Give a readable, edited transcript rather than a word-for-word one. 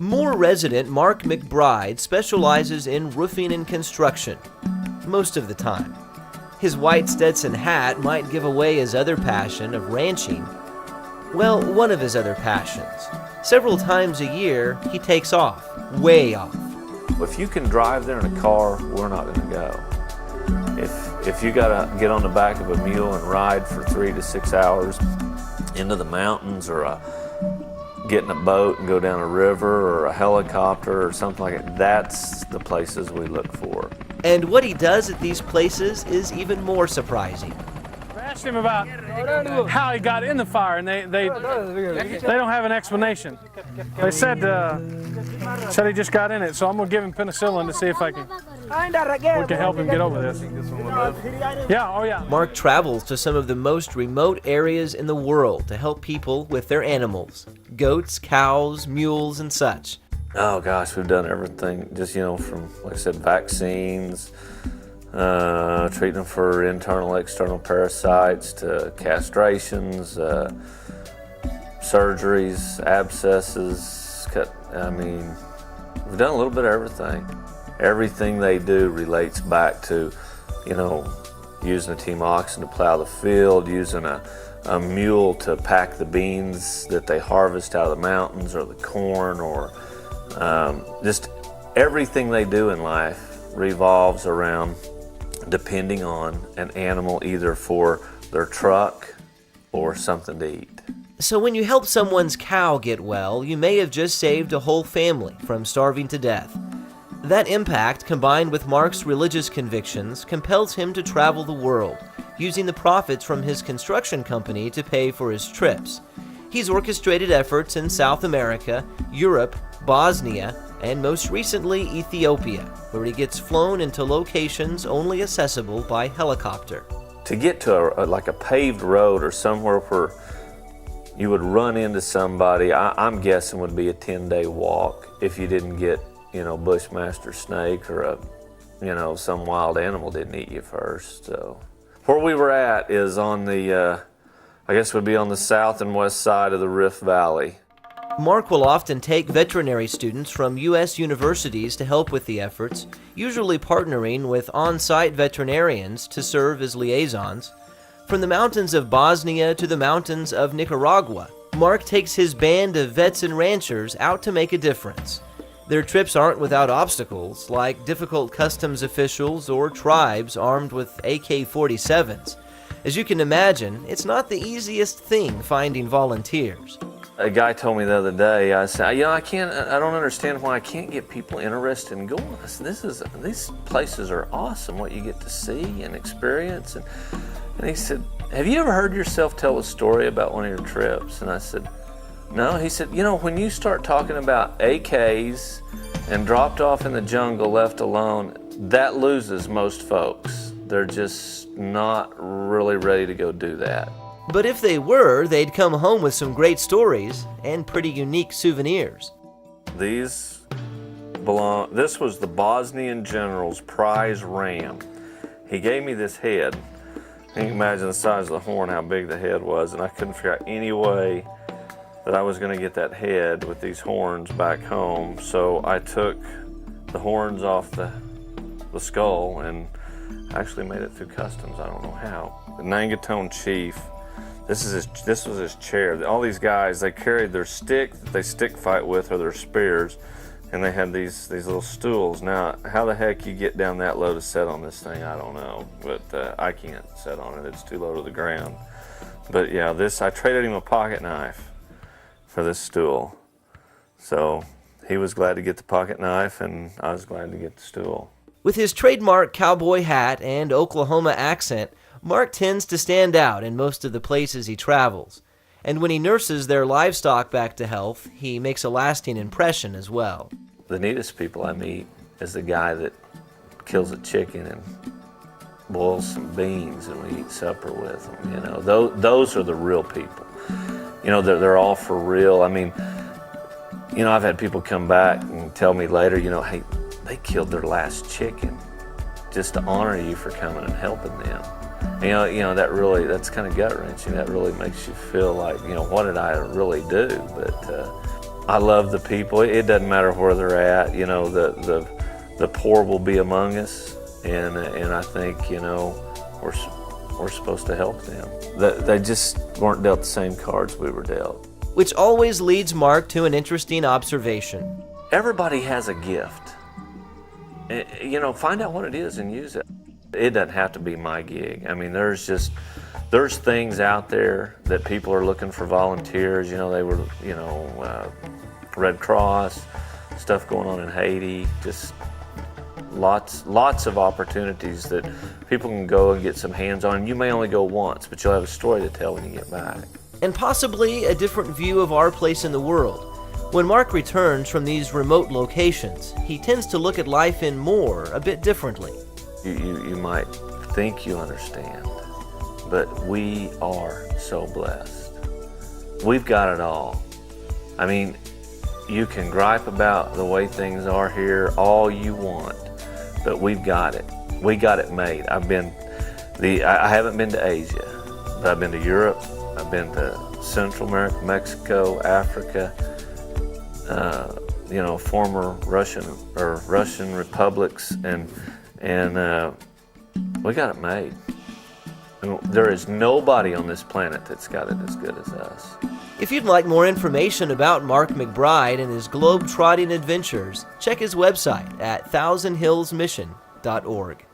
Moore resident Mark McBride specializes in roofing and construction, most of the time. His white Stetson hat might give away his other passion of ranching. Well, one of his other passions. Several times a year, he takes off, way off. If you can drive there in a car, we're not going to go. If you got to get on the back of a mule and ride for 3 to 6 hours into the mountains, or get in a boat and go down a river, or a helicopter or something like that, that's the places we look for. And what he does at these places is even more surprising. I asked him about how he got in the fire, and they don't have an explanation. They said he just got in it, so I'm gonna give him penicillin to see if we can help him get over this. Yeah, oh yeah. Mark travels to some of the most remote areas in the world to help people with their animals, goats, cows, mules, and such. Oh gosh, we've done everything, just, from, like I said, vaccines, treating them for internal, external parasites, to castrations, surgeries, abscesses, we've done a little bit of everything. Everything they do relates back to, using a team oxen to plow the field, using a mule to pack the beans that they harvest out of the mountains, or the corn, or just everything they do in life revolves around depending on an animal, either for their truck or something to eat. So when you help someone's cow get well, you may have just saved a whole family from starving to death. That impact, combined with Mark's religious convictions, compels him to travel the world, using the profits from his construction company to pay for his trips. He's orchestrated efforts in South America, Europe, Bosnia, and most recently Ethiopia, where he gets flown into locations only accessible by helicopter. To get to a paved road, or somewhere where you would run into somebody, I'm guessing would be a 10-day walk if you didn't get, bushmaster snake, or some wild animal didn't eat you first. So where we were at is on the, I guess would be on the south and west side of the Rift Valley. Mark will often take veterinary students from U.S. universities to help with the efforts, usually partnering with on-site veterinarians to serve as liaisons. From the mountains of Bosnia to the mountains of Nicaragua, Mark takes his band of vets and ranchers out to make a difference. Their trips aren't without obstacles, like difficult customs officials or tribes armed with AK-47s. As you can imagine, it's not the easiest thing finding volunteers. A guy told me the other day, I said, I don't understand why I can't get people interested in going. I said, these places are awesome, what you get to see and experience. And he said, have you ever heard yourself tell a story about one of your trips? And I said, no. He said, when you start talking about AKs and dropped off in the jungle, left alone, that loses most folks. They're just not really ready to go do that. But if they were, they'd come home with some great stories and pretty unique souvenirs. This was the Bosnian general's prize ram. He gave me this head. You can imagine the size of the horn, how big the head was, and I couldn't figure out any way that I was going to get that head with these horns back home. So I took the horns off the skull and actually made it through customs. I don't know how. The Nangatone chief. This was his chair. All these guys, they carried their stick that they stick fight with, or their spears, and they had these little stools. Now, how the heck you get down that low to sit on this thing, I don't know, but I can't sit on it. It's too low to the ground. But yeah, I traded him a pocket knife for this stool. So he was glad to get the pocket knife, and I was glad to get the stool. With his trademark cowboy hat and Oklahoma accent, Mark tends to stand out in most of the places he travels. And when he nurses their livestock back to health, he makes a lasting impression as well. The neatest people I meet is the guy that kills a chicken and boils some beans and we eat supper with them. Those are the real people. They're all for real. I've had people come back and tell me later, hey, they killed their last chicken just to honor you for coming and helping them. That's kind of gut-wrenching. That really makes you feel like, what did I really do? But I love the people. It doesn't matter where they're at. You know, the poor will be among us, and I think, you know, we're supposed to help them. They just weren't dealt the same cards we were dealt. Which always leads Mark to an interesting observation. Everybody has a gift. You know, find out what it is and use it. It doesn't have to be my gig. I mean, there's things out there that people are looking for volunteers. You know, they were, you know, Red Cross, stuff going on in Haiti, just lots of opportunities that people can go and get some hands-on. You may only go once, but you'll have a story to tell when you get back. And possibly a different view of our place in the world. When Mark returns from these remote locations, he tends to look at life a bit differently. You might think you understand, but we are so blessed. We've got it all. I mean, you can gripe about the way things are here all you want, but we've got it. We got it made. I haven't been to Asia, but I've been to Europe. I've been to Central America, Mexico, Africa, you know, former Russian republics, and we got it made. There is nobody on this planet that's got it as good as us. If you'd like more information about Mark McBride and his globe-trotting adventures, check his website at thousandhillsmission.org.